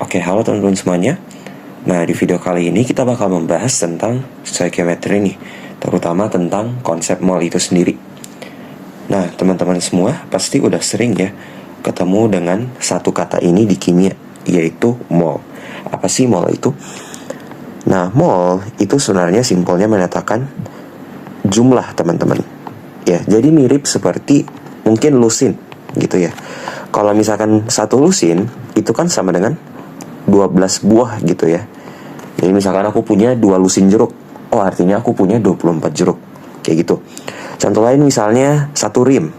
Oke, halo teman-teman semuanya. Nah, di video kali ini kita bakal membahas tentang stoichiometry nih, terutama tentang konsep mol itu sendiri. Nah, teman-teman semua pasti udah sering ya ketemu dengan satu kata ini di kimia, yaitu mol. Apa sih mol itu? Nah, mol itu sebenarnya simpelnya menyatakan jumlah, teman-teman. Ya, jadi mirip seperti mungkin lusin gitu ya. Kalau misalkan satu lusin itu kan sama dengan 12 buah gitu ya. Jadi misalkan aku punya 2 lusin jeruk, oh artinya aku punya 24 jeruk. Kayak gitu. Contoh lain misalnya satu rim.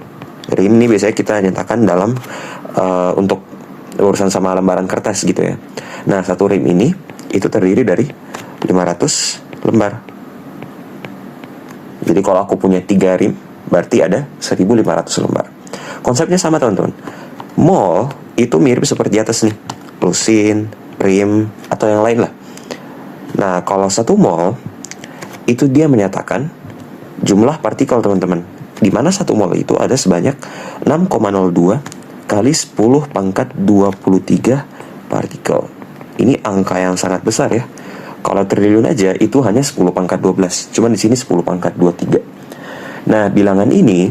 Rim ini biasanya kita nyatakan dalam untuk urusan sama lembaran kertas gitu ya. Nah, satu rim ini itu terdiri dari 500 lembar. Jadi kalau aku punya 3 rim, berarti ada 1500 lembar. Konsepnya sama, teman-teman. Mol itu mirip seperti di atas nih, lusin, rim, atau yang lain lah. Nah, kalau satu mol itu dia menyatakan jumlah partikel, teman-teman. Di mana satu mol itu ada sebanyak 6,02 kali 10 pangkat 23 partikel. Ini angka yang sangat besar ya. Kalau triliun aja itu hanya 10 pangkat 12. Cuman di sini 10 pangkat 23. Nah, bilangan ini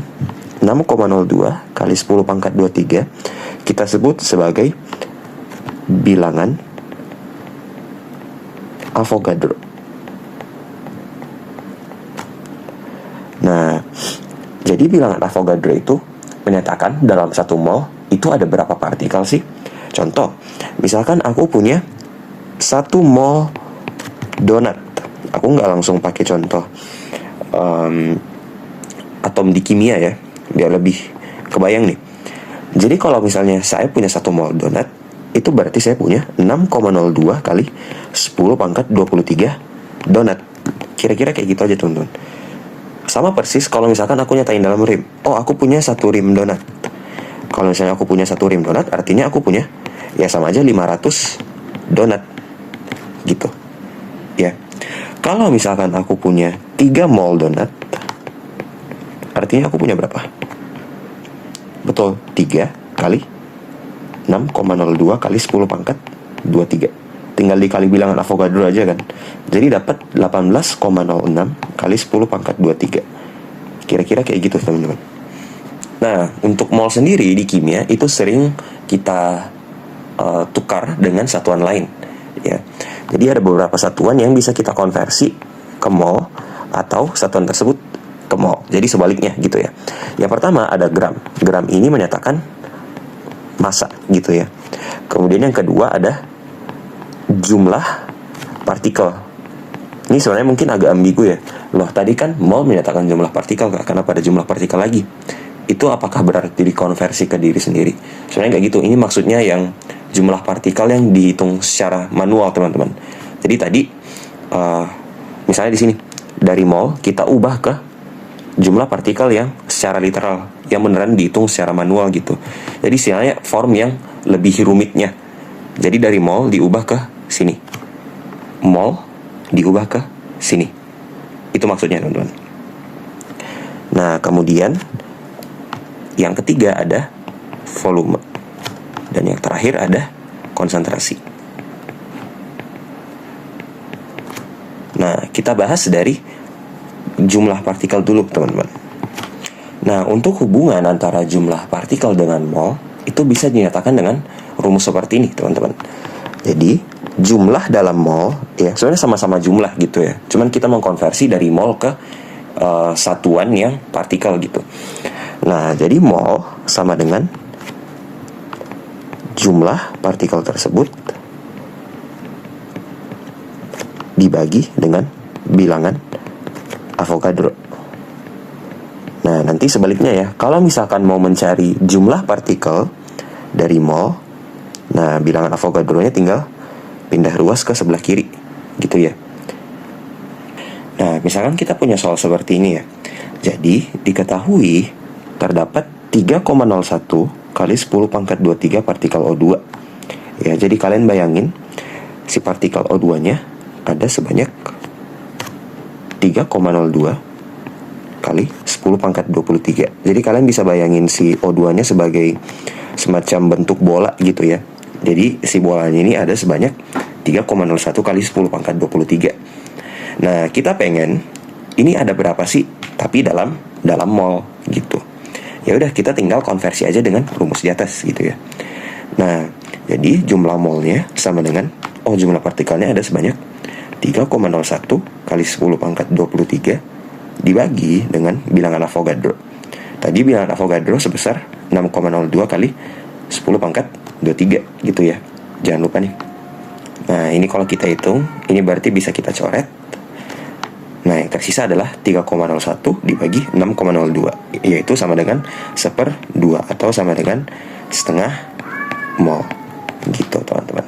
6,02 kali 10 pangkat 23 kita sebut sebagai bilangan Avogadro. Nah, jadi bilangan Avogadro itu menyatakan dalam satu mol itu ada berapa partikel sih? Contoh, misalkan aku punya 1 mol donat. Aku nggak langsung pakai contoh atom di kimia ya, biar lebih kebayang nih. Jadi kalau misalnya saya punya 1 mol donat, itu berarti saya punya 6,02 kali 10 pangkat 23 donat. Kira-kira kayak gitu aja, teman-teman. Sama persis kalau misalkan aku nyatain dalam rim. Oh, aku punya 1 rim donat. Kalau misalnya aku punya 1 rim donat, artinya aku punya, ya sama aja 500 donat. Gitu. Ya. Kalau misalkan aku punya 3 mol donat, artinya aku punya berapa? Betul, 3 kali 6,02 kali 10 pangkat 23. Tinggal dikali bilangan Avogadro aja kan. Jadi dapat 18,06 kali 10 pangkat 23. Kira-kira kayak gitu, teman-teman. Nah, untuk mol sendiri di kimia itu sering kita tukar dengan satuan lain ya. Jadi ada beberapa satuan yang bisa kita konversi ke mol atau satuan tersebut ke mol. Jadi sebaliknya gitu ya. Yang pertama ada gram. Gram ini menyatakan massa gitu ya. Kemudian yang kedua ada jumlah partikel. Ini sebenarnya mungkin agak ambigu ya. Loh, tadi kan mol menyatakan jumlah partikel, kenapa ada jumlah partikel lagi? Itu apakah berarti dikonversi ke diri sendiri? Sebenarnya nggak gitu. Ini maksudnya yang jumlah partikel yang dihitung secara manual, teman-teman. Jadi tadi misalnya di sini dari mol kita ubah ke jumlah partikel yang secara literal, yang beneran dihitung secara manual gitu. Jadi istilahnya form yang lebih rumitnya. Jadi dari mol diubah ke sini, mol diubah ke sini. Itu maksudnya, teman-teman. Nah, kemudian yang ketiga ada volume. Dan yang terakhir ada konsentrasi. Nah, kita bahas dari jumlah partikel dulu, teman-teman. Nah, untuk hubungan antara jumlah partikel dengan mol itu bisa dinyatakan dengan rumus seperti ini, teman-teman. Jadi, jumlah dalam mol ya sebenarnya sama-sama jumlah gitu ya. Cuman kita mengkonversi dari mol ke satuan yang partikel gitu. Nah, jadi mol sama dengan jumlah partikel tersebut dibagi dengan bilangan Avogadro. Nah, nanti sebaliknya ya. Kalau misalkan mau mencari jumlah partikel dari mol, nah bilangan Avogadro-nya tinggal pindah ruas ke sebelah kiri, gitu ya. Nah, misalkan kita punya soal seperti ini ya. Jadi, diketahui terdapat 3,01 kali 10 pangkat 23 partikel O2. Ya, jadi kalian bayangin si partikel O2-nya ada sebanyak 3,02 kali 10 pangkat 23. Jadi kalian bisa bayangin si O2-nya sebagai semacam bentuk bola gitu ya. Jadi si bolanya ini ada sebanyak 3,01 kali 10 pangkat 23. Nah, kita pengen ini ada berapa sih? Tapi dalam mol gitu. Ya udah, kita tinggal konversi aja dengan rumus di atas gitu ya. Nah, jadi jumlah molnya sama dengan jumlah partikelnya ada sebanyak 3,01 kali 10 pangkat 23 dibagi dengan bilangan Avogadro. Tadi bilangan Avogadro sebesar 6,02 kali 10 pangkat 23 gitu ya. Jangan lupa nih. Nah, ini kalau kita hitung, ini berarti bisa kita coret. Nah, yang tersisa adalah 3,01 dibagi 6,02, yaitu sama dengan 1/2 atau sama dengan setengah mol. Gitu, teman-teman.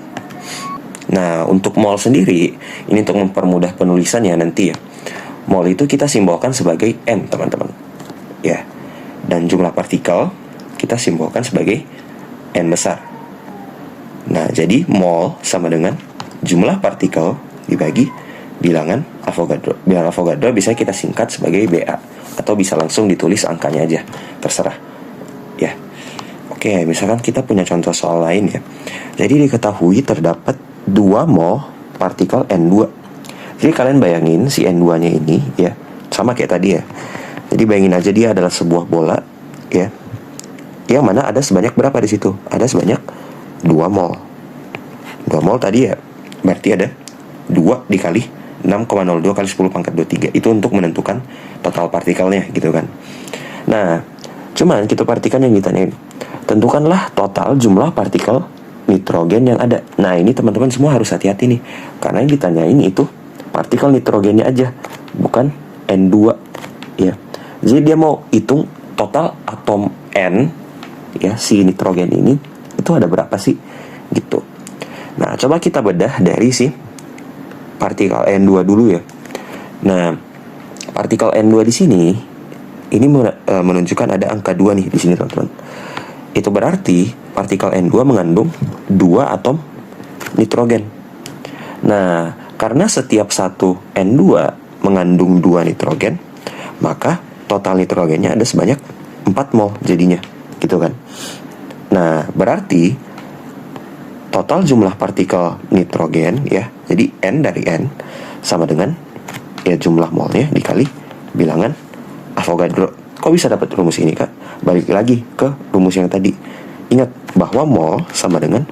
Nah, untuk mol sendiri, ini untuk mempermudah penulisannya nanti ya. Mol itu kita simbolkan sebagai M, teman-teman. Ya. Dan jumlah partikel kita simbolkan sebagai N besar. Nah, jadi mol sama dengan jumlah partikel dibagi bilangan Avogadro. Bilangan Avogadro bisa kita singkat sebagai BA atau bisa langsung ditulis angkanya aja, terserah. Ya. Oke, misalkan kita punya contoh soal lain ya. Jadi diketahui terdapat 2 mol partikel N2. Jadi kalian bayangin si N2-nya ini ya, sama kayak tadi ya. Jadi bayangin aja dia adalah sebuah bola ya. Yang mana ada sebanyak berapa di situ? Ada sebanyak 2 mol. 2 mol tadi ya, berarti ada 2 dikali 6,02 kali 10 pangkat 23. Itu untuk menentukan total partikelnya gitu kan. Nah, cuman kita partikan yang ditanyain. Tentukanlah total jumlah partikel nitrogen yang ada. Nah, ini teman-teman semua harus hati-hati nih. Karena yang ditanyain itu partikel nitrogennya aja, bukan N2 ya. Jadi dia mau hitung total atom N ya, si nitrogen ini itu ada berapa sih gitu. Nah, coba kita bedah dari si partikel N2 dulu ya. Nah, partikel N2 di sini ini menunjukkan ada angka 2 nih di sini, teman-teman. Itu berarti partikel N2 mengandung 2 atom nitrogen. Nah, karena setiap satu N2 mengandung 2 nitrogen, maka total nitrogennya ada sebanyak 4 mol jadinya, gitu kan. Nah, berarti total jumlah partikel nitrogen ya, jadi N dari N sama dengan ya jumlah molnya dikali bilangan Avogadro. Kok bisa dapat rumus ini, Kak? Balik lagi ke rumus yang tadi. Ingat bahwa mol sama dengan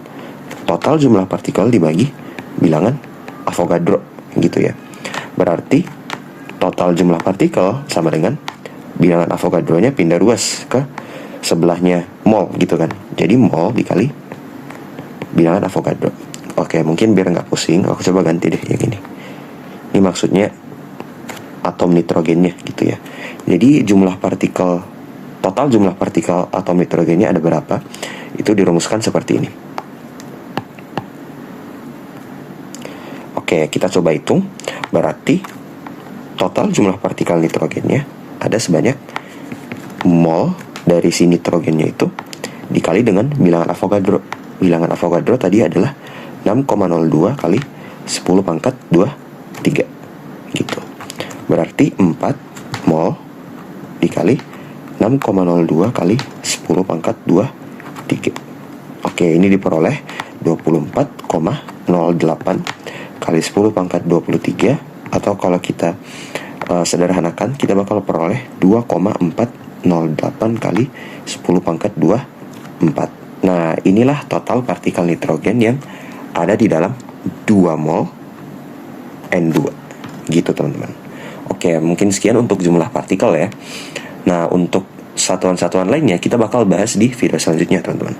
total jumlah partikel dibagi bilangan Avogadro gitu ya. Berarti total jumlah partikel sama dengan bilangan Avogadro-nya pindah ruas ke sebelahnya mol gitu kan. Jadi mol dikali bilangan Avogadro. Oke, mungkin biar nggak pusing, aku coba ganti deh yang ini. Ini maksudnya atom nitrogennya gitu ya. Jadi jumlah partikel, total jumlah partikel atom nitrogennya ada berapa? Itu dirumuskan seperti ini. Oke, kita coba hitung. Berarti total jumlah partikel nitrogennya ada sebanyak mol dari si nitrogennya itu dikali dengan bilangan Avogadro. Bilangan Avogadro tadi adalah 6,02 kali 10 pangkat 23 gitu. Berarti 4 mol dikali 6,02 kali 10 pangkat 23. Oke, ini diperoleh 24,08 kali 10 pangkat 23, atau kalau kita sederhanakan, kita bakal peroleh 2,408 kali 10 pangkat 24. Nah, inilah total partikel nitrogen yang ada di dalam 2 mol N2. Gitu, teman-teman. Oke, mungkin sekian untuk jumlah partikel ya. Nah, untuk satuan-satuan lainnya kita bakal bahas di video selanjutnya, teman-teman.